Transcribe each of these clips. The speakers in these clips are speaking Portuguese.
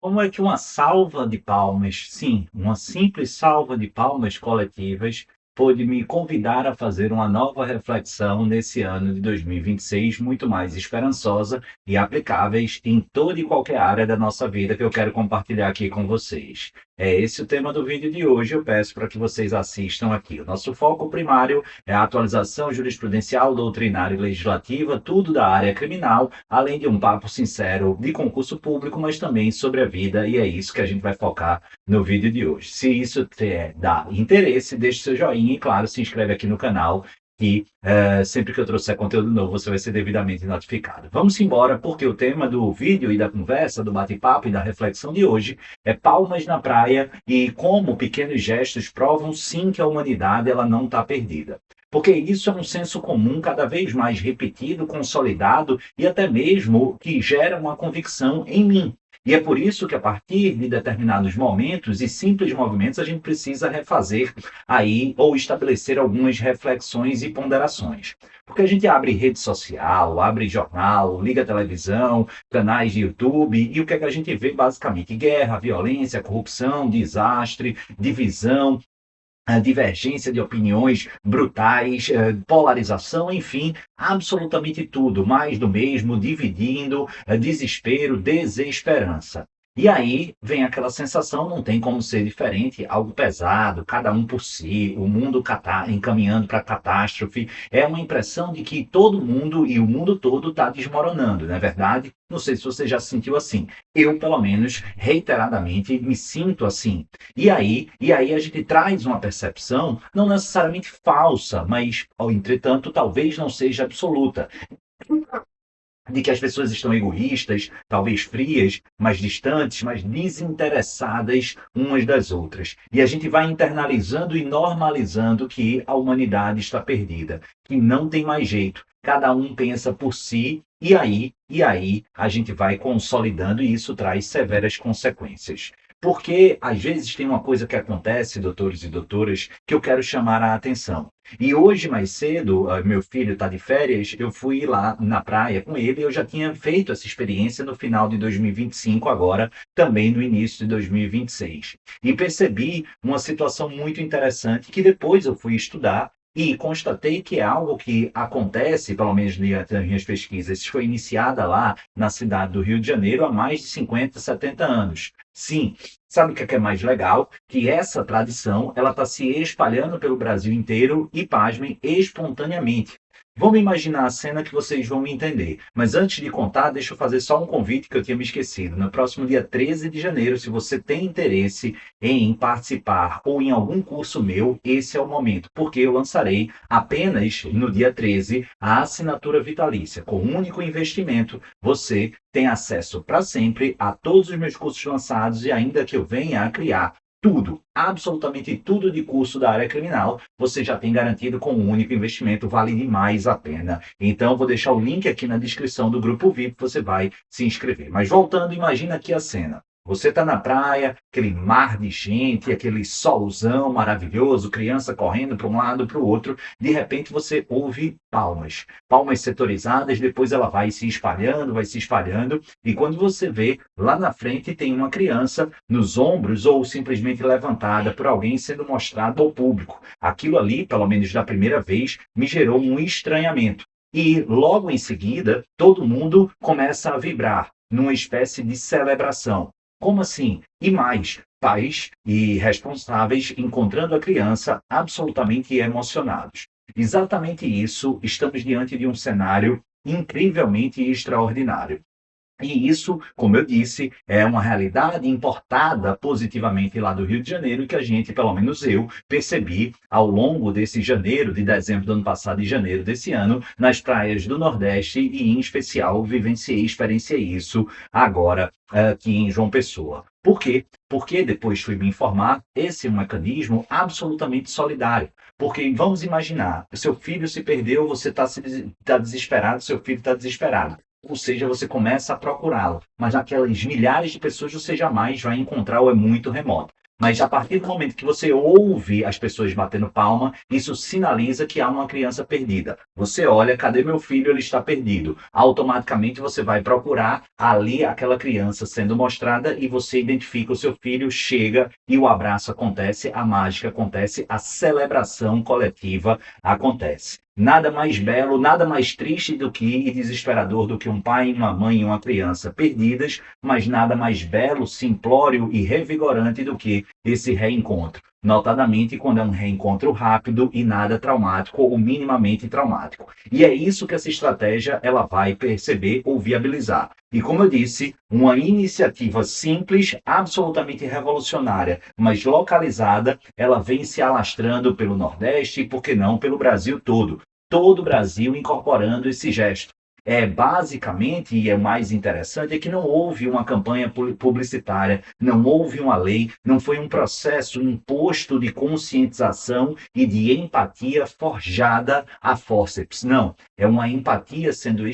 Como é que uma salva de palmas, sim, uma simples salva de palmas coletivas, pôde me convidar a fazer uma nova reflexão nesse ano de 2026, muito mais esperançosa e aplicáveis em toda e qualquer área da nossa vida que eu quero compartilhar aqui com vocês. É esse o tema do vídeo de hoje. Eu peço para que vocês assistam aqui. O nosso foco primário é a atualização jurisprudencial, doutrinária e legislativa, tudo da área criminal, além de um papo sincero de concurso público, mas também sobre a vida, e é isso que a gente vai focar no vídeo de hoje. Se isso dá interesse, deixe seu joinha e, claro, se inscreve aqui no canal e sempre que eu trouxer conteúdo novo, você vai ser devidamente notificado. Vamos embora, porque o tema do vídeo e da conversa, do bate-papo e da reflexão de hoje é palmas na praia e como pequenos gestos provam sim que a humanidade ela não está perdida. Porque isso é um senso comum cada vez mais repetido, consolidado e até mesmo que gera uma convicção em mim. E é por isso que a partir de determinados momentos e simples movimentos a gente precisa refazer aí ou estabelecer algumas reflexões e ponderações. Porque a gente abre rede social, abre jornal, liga televisão, canais de YouTube e o que é que a gente vê basicamente? Guerra, violência, corrupção, desastre, divisão, a divergência de opiniões brutais, polarização, enfim, absolutamente tudo, mais do mesmo, dividindo, desespero, desesperança. E aí vem aquela sensação, não tem como ser diferente, algo pesado, cada um por si, o mundo encaminhando para a catástrofe. É uma impressão de que todo mundo e o mundo todo está desmoronando, não é verdade? Não sei se você já se sentiu assim. Eu, pelo menos, reiteradamente, me sinto assim. E aí a gente traz uma percepção não necessariamente falsa, mas, ao entretanto, talvez não seja absoluta, de que as pessoas estão egoístas, talvez frias, mais distantes, mais desinteressadas umas das outras. E a gente vai internalizando e normalizando que a humanidade está perdida, que não tem mais jeito. Cada um pensa por si, e aí a gente vai consolidando e isso traz severas consequências. Porque às vezes tem uma coisa que acontece, doutores e doutoras, que eu quero chamar a atenção. E hoje, mais cedo, meu filho está de férias, eu fui lá na praia com ele, eu já tinha feito essa experiência no final de 2025, agora também no início de 2026. E percebi uma situação muito interessante que depois eu fui estudar e constatei que é algo que acontece, pelo menos nas minhas pesquisas, foi iniciada lá na cidade do Rio de Janeiro há mais de 50, 70 anos. Sim, sabe o que é mais legal? Que essa tradição ela está se espalhando pelo Brasil inteiro e, pasmem, espontaneamente. Vamos imaginar a cena que vocês vão me entender. Mas antes de contar, deixa eu fazer só um convite que eu tinha me esquecido. No próximo dia 13 de janeiro, se você tem interesse em participar ou em algum curso meu, esse é o momento, porque eu lançarei apenas no dia 13 a assinatura vitalícia. Com um único investimento, você tem acesso para sempre a todos os meus cursos lançados e ainda que eu venha a criar tudo, absolutamente tudo de curso da área criminal, você já tem garantido com um único investimento, vale demais a pena. Então, vou deixar o link aqui na descrição do grupo VIP, você vai se inscrever. Mas voltando, imagina aqui a cena. Você está na praia, aquele mar de gente, aquele solzão maravilhoso, criança correndo para um lado para o outro. De repente você ouve palmas, palmas setorizadas, depois ela vai se espalhando, e quando você vê, lá na frente tem uma criança nos ombros ou simplesmente levantada por alguém sendo mostrado ao público. Aquilo ali, pelo menos da primeira vez, me gerou um estranhamento. E logo em seguida, todo mundo começa a vibrar numa espécie de celebração. Como assim? E mais, pais e responsáveis encontrando a criança absolutamente emocionados. Exatamente isso, estamos diante de um cenário incrivelmente extraordinário. E isso, como eu disse, é uma realidade importada positivamente lá do Rio de Janeiro, que a gente, pelo menos eu, percebi ao longo desse janeiro, de dezembro do ano passado e janeiro desse ano, nas praias do Nordeste e, em especial, vivenciei, experienciei isso agora aqui em João Pessoa. Por quê? Porque depois fui me informar, esse é um mecanismo absolutamente solidário. Porque vamos imaginar, o seu filho se perdeu, você está desesperado, seu filho está desesperado. Ou seja, você começa a procurá-lo. Mas aquelas milhares de pessoas você jamais vai encontrar ou é muito remoto. Mas a partir do momento que você ouve as pessoas batendo palma, isso sinaliza que há uma criança perdida. Você olha, cadê meu filho? Ele está perdido. Automaticamente você vai procurar ali aquela criança sendo mostrada e você identifica o seu filho, chega e o abraço acontece, a mágica acontece, a celebração coletiva acontece. Nada mais belo, nada mais triste do que e desesperador do que um pai, uma mãe e uma criança perdidas, mas nada mais belo, simplório e revigorante do que esse reencontro. Notadamente quando é um reencontro rápido e nada traumático ou minimamente traumático. E é isso que essa estratégia ela vai perceber ou viabilizar. E como eu disse, uma iniciativa simples, absolutamente revolucionária, mas localizada, ela vem se alastrando pelo Nordeste e, por que não, pelo Brasil todo. Todo o Brasil incorporando esse gesto. Basicamente, e é o mais interessante, é que não houve uma campanha publicitária, não houve uma lei, não foi um processo imposto de conscientização e de empatia forjada a fórceps. Não, é uma empatia sendo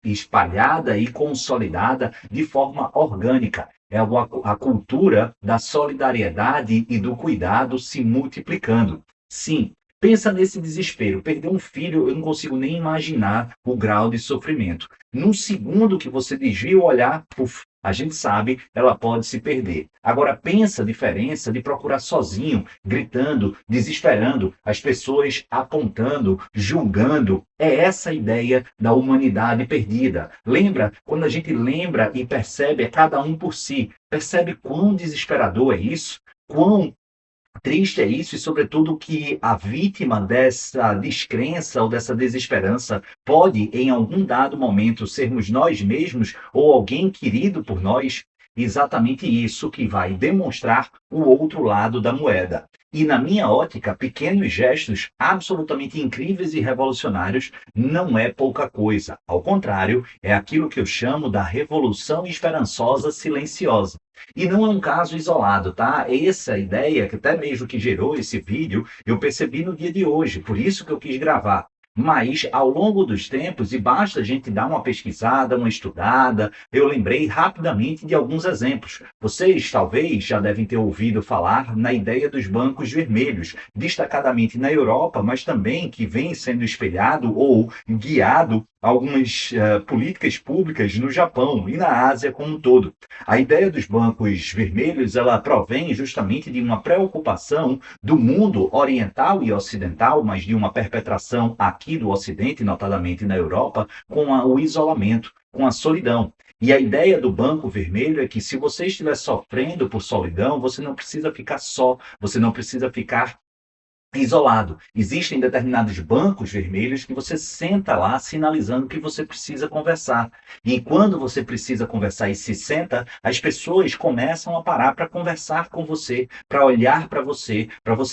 espalhada e consolidada de forma orgânica. É a cultura da solidariedade e do cuidado se multiplicando. Sim, pensa nesse desespero. Perder um filho, eu não consigo nem imaginar o grau de sofrimento. Num segundo que você desvia o olhar, puf, a gente sabe, ela pode se perder. Agora, pensa a diferença de procurar sozinho, gritando, desesperando, as pessoas apontando, julgando. É essa a ideia da humanidade perdida. Lembra? Quando a gente lembra e percebe, é cada um por si. Percebe quão desesperador é isso? Quão triste é isso, e sobretudo que a vítima dessa descrença ou dessa desesperança pode, em algum dado momento, sermos nós mesmos ou alguém querido por nós. Exatamente isso que vai demonstrar o outro lado da moeda. E na minha ótica, pequenos gestos absolutamente incríveis e revolucionários não é pouca coisa. Ao contrário, é aquilo que eu chamo da revolução esperançosa silenciosa. E não é um caso isolado, tá? Essa ideia, que até mesmo que gerou esse vídeo, eu percebi no dia de hoje, por isso que eu quis gravar. Mas, ao longo dos tempos, e basta a gente dar uma pesquisada, uma estudada, eu lembrei rapidamente de alguns exemplos. Vocês, talvez, já devem ter ouvido falar na ideia dos bancos vermelhos, destacadamente na Europa, mas também que vem sendo espelhado ou guiado algumas políticas públicas no Japão e na Ásia como um todo. A ideia dos bancos vermelhos, ela provém justamente de uma preocupação do mundo oriental e ocidental, mas de uma perpetração aqui do Ocidente, notadamente na Europa, com o isolamento, com a solidão. E a ideia do banco vermelho é que se você estiver sofrendo por solidão, você não precisa ficar só, você não precisa ficar isolado. Existem determinados bancos vermelhos que você senta lá sinalizando que você precisa conversar. E quando você precisa conversar e se senta, as pessoas começam a parar para conversar com você, para olhar para você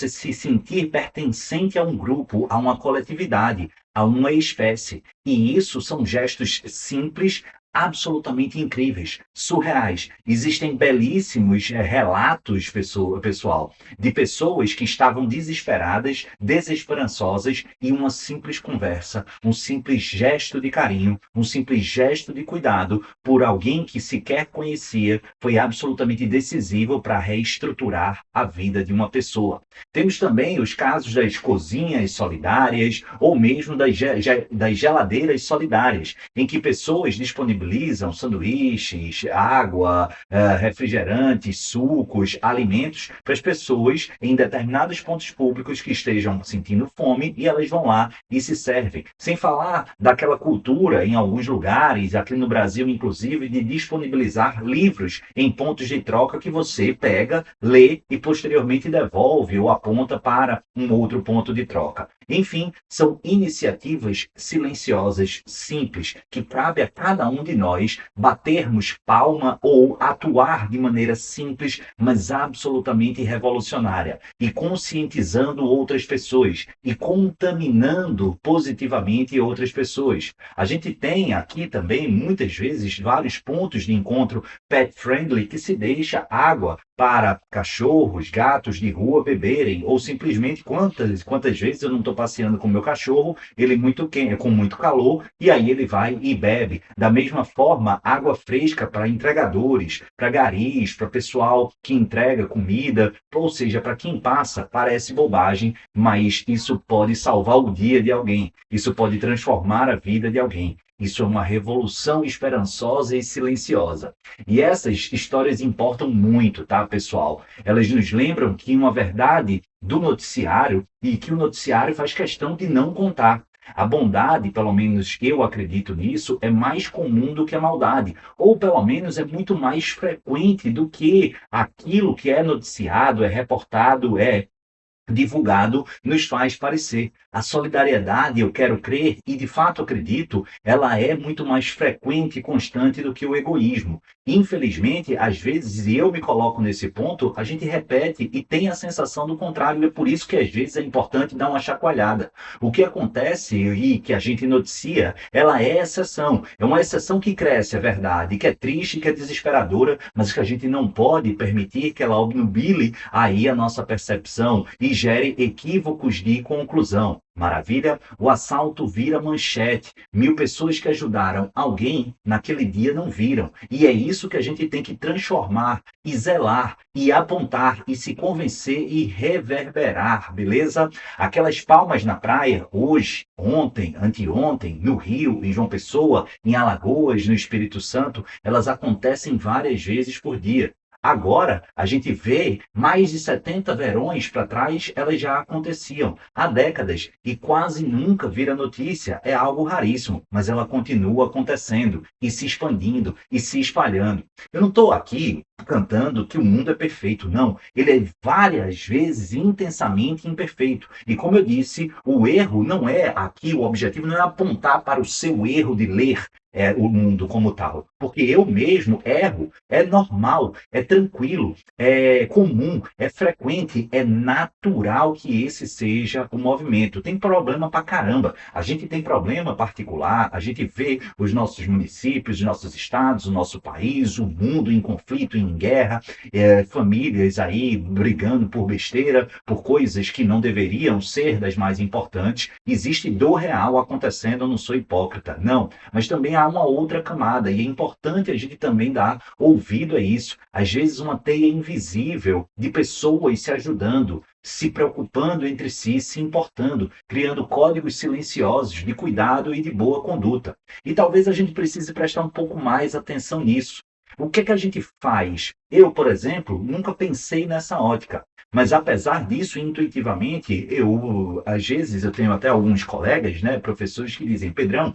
se sentir pertencente a um grupo, a uma coletividade, a uma espécie. E isso são gestos simples, absolutamente incríveis, surreais. Existem belíssimos relatos, pessoal, de pessoas que estavam desesperadas, desesperançosas, e uma simples conversa, um simples gesto de carinho, um simples gesto de cuidado por alguém que sequer conhecia, foi absolutamente decisivo para reestruturar a vida de uma pessoa. Temos também os casos das cozinhas solidárias, ou mesmo das geladeiras solidárias, em que pessoas disponibilizam sanduíches, água, refrigerantes, sucos, alimentos para as pessoas em determinados pontos públicos que estejam sentindo fome, e elas vão lá e se servem. Sem falar daquela cultura em alguns lugares, aqui no Brasil inclusive, de disponibilizar livros em pontos de troca que você pega, lê e posteriormente devolve ou aponta para um outro ponto de troca. Enfim, são iniciativas silenciosas, simples, que cabe a cada um de nós batermos palma ou atuar de maneira simples, mas absolutamente revolucionária, e conscientizando outras pessoas e contaminando positivamente outras pessoas. A gente tem aqui também, muitas vezes, vários pontos de encontro pet-friendly que se deixa água para cachorros, gatos de rua beberem, ou simplesmente quantas vezes eu não estou passeando com o meu cachorro, ele com muito calor, e aí ele vai e bebe. Da mesma mesma forma, água fresca para entregadores, para garis, para pessoal que entrega comida, ou seja, para quem passa, parece bobagem, mas isso pode salvar o dia de alguém, isso pode transformar a vida de alguém. Isso é uma revolução esperançosa e silenciosa. E essas histórias importam muito, tá, pessoal? Elas nos lembram que uma verdade do noticiário e que o noticiário faz questão de não contar. A bondade, pelo menos eu acredito nisso, é mais comum do que a maldade, ou pelo menos é muito mais frequente do que aquilo que é noticiado, é reportado, é divulgado, nos faz parecer. A solidariedade, eu quero crer, e de fato acredito, ela é muito mais frequente e constante do que o egoísmo. Infelizmente, às vezes, e eu me coloco nesse ponto, a gente repete e tem a sensação do contrário. É por isso que às vezes é importante dar uma chacoalhada. O que acontece e que a gente noticia, ela é exceção. É uma exceção que cresce, é verdade, que é triste, que é desesperadora, mas que a gente não pode permitir que ela obnubile aí a nossa percepção e gere equívocos de conclusão. Maravilha? O assalto vira manchete. 1.000 pessoas que ajudaram alguém naquele dia não viram. E é isso que a gente tem que transformar e zelar e apontar e se convencer e reverberar, beleza? Aquelas palmas na praia, hoje, ontem, anteontem, no Rio, em João Pessoa, em Alagoas, no Espírito Santo, elas acontecem várias vezes por dia. Agora, a gente vê mais de 70 verões para trás, elas já aconteciam há décadas e quase nunca vira notícia. É algo raríssimo, mas ela continua acontecendo e se expandindo e se espalhando. Eu não estou aqui cantando que o mundo é perfeito, não. Ele é várias vezes intensamente imperfeito. E como eu disse, o erro não é aqui, o objetivo não é apontar para o seu erro de ler o mundo como tal. Porque eu mesmo erro, é normal, é tranquilo, é comum, é frequente, é natural que esse seja o movimento. Tem problema pra caramba. A gente tem problema particular, a gente vê os nossos municípios, os nossos estados, o nosso país, o mundo em conflito, em guerra, famílias aí brigando por besteira, por coisas que não deveriam ser das mais importantes. Existe dor real acontecendo, eu não sou hipócrita, não. Mas também há uma outra camada, e é importante a gente também dar ouvido a isso. Às vezes uma teia invisível de pessoas se ajudando, se preocupando entre si, se importando, criando códigos silenciosos de cuidado e de boa conduta. E talvez a gente precise prestar um pouco mais atenção nisso. O que é que a gente faz? Eu, por exemplo, nunca pensei nessa ótica. Mas apesar disso, intuitivamente, às vezes, eu tenho até alguns colegas, né, professores que dizem, Pedrão,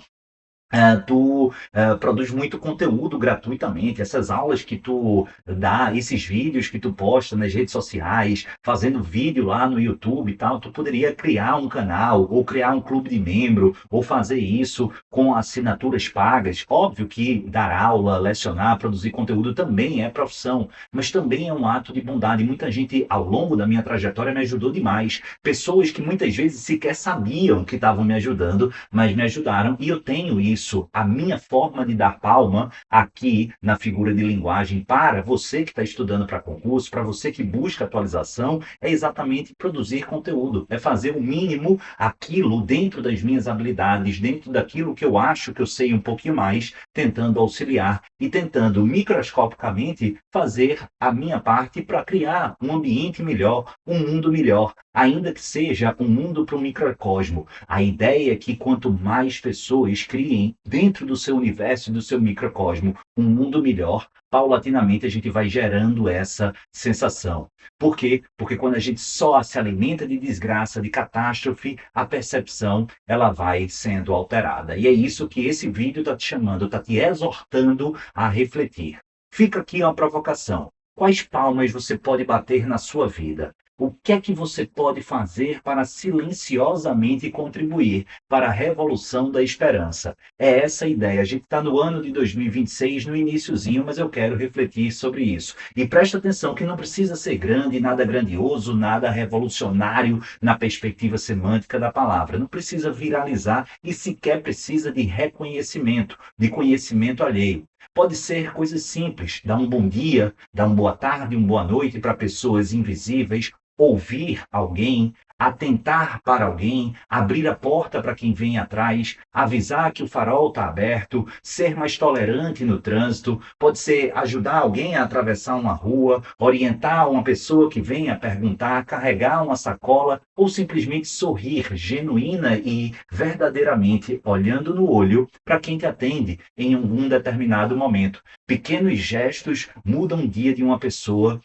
tu produz muito conteúdo gratuitamente, essas aulas que tu dá, esses vídeos que tu posta nas redes sociais, fazendo vídeo lá no YouTube e tal, tu poderia criar um canal, ou criar um clube de membro, ou fazer isso com assinaturas pagas. Óbvio que dar aula, lecionar, produzir conteúdo também é profissão, mas também é um ato de bondade. Muita gente, ao longo da minha trajetória, me ajudou demais. Pessoas que muitas vezes sequer sabiam que estavam me ajudando, mas me ajudaram, e eu tenho isso. A minha forma de dar palma aqui na figura de linguagem para você que está estudando para concurso, para você que busca atualização, é exatamente produzir conteúdo, é fazer o mínimo aquilo dentro das minhas habilidades, dentro daquilo que eu acho que eu sei um pouquinho mais, tentando auxiliar e tentando microscopicamente fazer a minha parte para criar um ambiente melhor, um mundo melhor, ainda que seja um mundo para o microcosmo. A ideia é que quanto mais pessoas criem dentro do seu universo, do seu microcosmo, um mundo melhor, paulatinamente a gente vai gerando essa sensação. Por quê? Porque quando a gente só se alimenta de desgraça, de catástrofe, a percepção ela vai sendo alterada. E é isso que esse vídeo está te chamando, está te exortando a refletir. Fica aqui uma provocação. Quais palmas você pode bater na sua vida? O que é que você pode fazer para silenciosamente contribuir para a revolução da esperança? É essa a ideia. A gente está no ano de 2026, no iniciozinho, mas eu quero refletir sobre isso. E presta atenção que não precisa ser grande, nada grandioso, nada revolucionário na perspectiva semântica da palavra. Não precisa viralizar e sequer precisa de reconhecimento, de conhecimento alheio. Pode ser coisas simples, dar um bom dia, dar uma boa tarde, uma boa noite para pessoas invisíveis, ouvir alguém, atentar para alguém, abrir a porta para quem vem atrás, avisar que o farol está aberto, ser mais tolerante no trânsito, pode ser ajudar alguém a atravessar uma rua, orientar uma pessoa que vem a perguntar, carregar uma sacola ou simplesmente sorrir genuína e verdadeiramente olhando no olho para quem te atende em um determinado momento. Pequenos gestos mudam o dia de uma pessoa,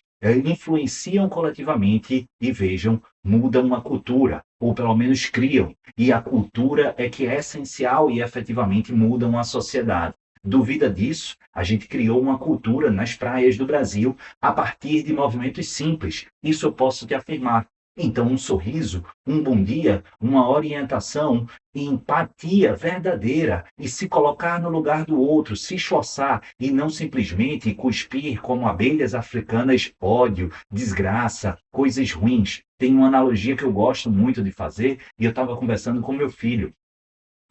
influenciam coletivamente e vejam, mudam uma cultura, ou pelo menos criam. E a cultura é que é essencial e efetivamente mudam uma sociedade. Duvida disso? A gente criou uma cultura nas praias do Brasil a partir de movimentos simples. Isso eu posso te afirmar. Então, um sorriso, um bom dia, uma orientação, empatia verdadeira e se colocar no lugar do outro, se esforçar e não simplesmente cuspir como abelhas africanas ódio, desgraça, coisas ruins. Tem uma analogia que eu gosto muito de fazer e eu estava conversando com meu filho.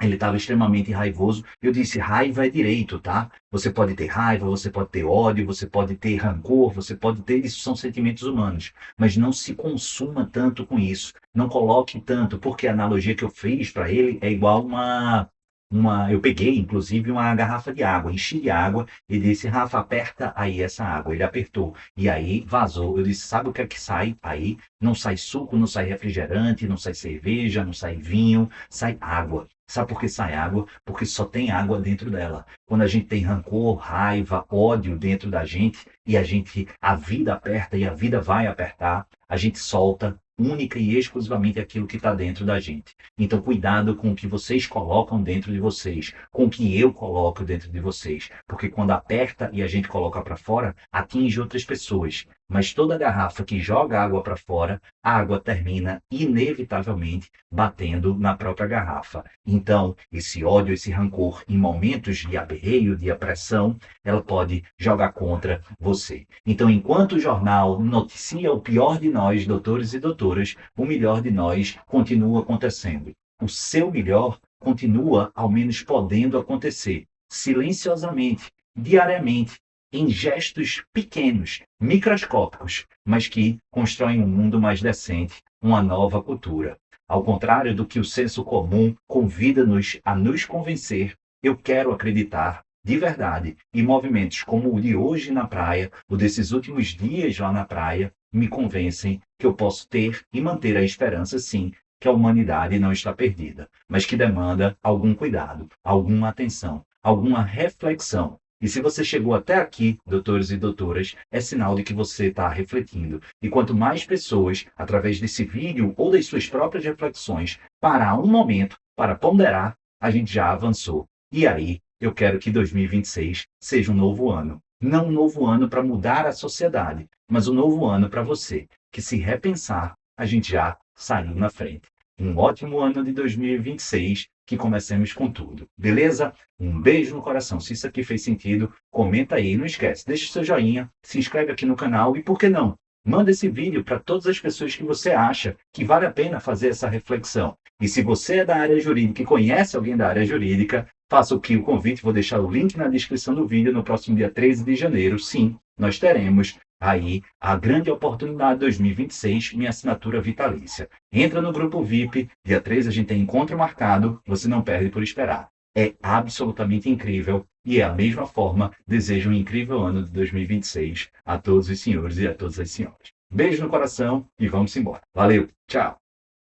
Ele estava extremamente raivoso. Eu disse, raiva é direito, tá? Você pode ter raiva, você pode ter ódio, você pode ter rancor, você pode ter... Isso são sentimentos humanos. Mas não se consuma tanto com isso. Não coloque tanto, porque a analogia que eu fiz para ele é igual eu peguei, inclusive, uma garrafa de água, enchi de água e disse, Rafa, aperta aí essa água. Ele apertou. E aí vazou. Eu disse, sabe o que é que sai aí? Não sai suco, não sai refrigerante, não sai cerveja, não sai vinho, sai água. Sabe por que sai água? Porque só tem água dentro dela. Quando a gente tem rancor, raiva, ódio dentro da gente e a vida aperta e a vida vai apertar, a gente solta única e exclusivamente aquilo que está dentro da gente. Então, cuidado com o que vocês colocam dentro de vocês, com o que eu coloco dentro de vocês, porque quando aperta e a gente coloca para fora, atinge outras pessoas. Mas toda garrafa que joga água para fora, a água termina inevitavelmente batendo na própria garrafa. Então, esse ódio, esse rancor, em momentos de aperreio, de apressão, ela pode jogar contra você. Então, enquanto o jornal noticia o pior de nós, doutores e doutoras, o melhor de nós continua acontecendo. O seu melhor continua, ao menos, podendo acontecer, silenciosamente, diariamente, em gestos pequenos, microscópicos, mas que constroem um mundo mais decente, uma nova cultura. Ao contrário do que o senso comum convida-nos a nos convencer, eu quero acreditar, de verdade, e movimentos como o de hoje na praia, o desses últimos dias lá na praia, me convencem que eu posso ter e manter a esperança, sim, que a humanidade não está perdida, mas que demanda algum cuidado, alguma atenção, alguma reflexão. E se você chegou até aqui, doutores e doutoras, é sinal de que você está refletindo. E quanto mais pessoas, através desse vídeo ou das suas próprias reflexões, parar um momento para ponderar, a gente já avançou. E aí, eu quero que 2026 seja um novo ano. Não um novo ano para mudar a sociedade, mas um novo ano para você, que se repensar, a gente já saiu na frente. Um ótimo ano de 2026, que comecemos com tudo. Beleza? Um beijo no coração. Se isso aqui fez sentido, comenta aí. Não esquece, deixa o seu joinha, se inscreve aqui no canal e, por que não, manda esse vídeo para todas as pessoas que você acha que vale a pena fazer essa reflexão. E se você é da área jurídica e conhece alguém da área jurídica, faça aqui o convite, vou deixar o link na descrição do vídeo. No próximo dia 13 de janeiro, sim, nós teremos aí a grande oportunidade de 2026, minha assinatura vitalícia. Entra no grupo VIP, dia 13 a gente tem encontro marcado, você não perde por esperar. É absolutamente incrível e é a mesma forma, desejo um incrível ano de 2026 a todos os senhores e a todas as senhoras. Beijo no coração e vamos embora. Valeu, tchau!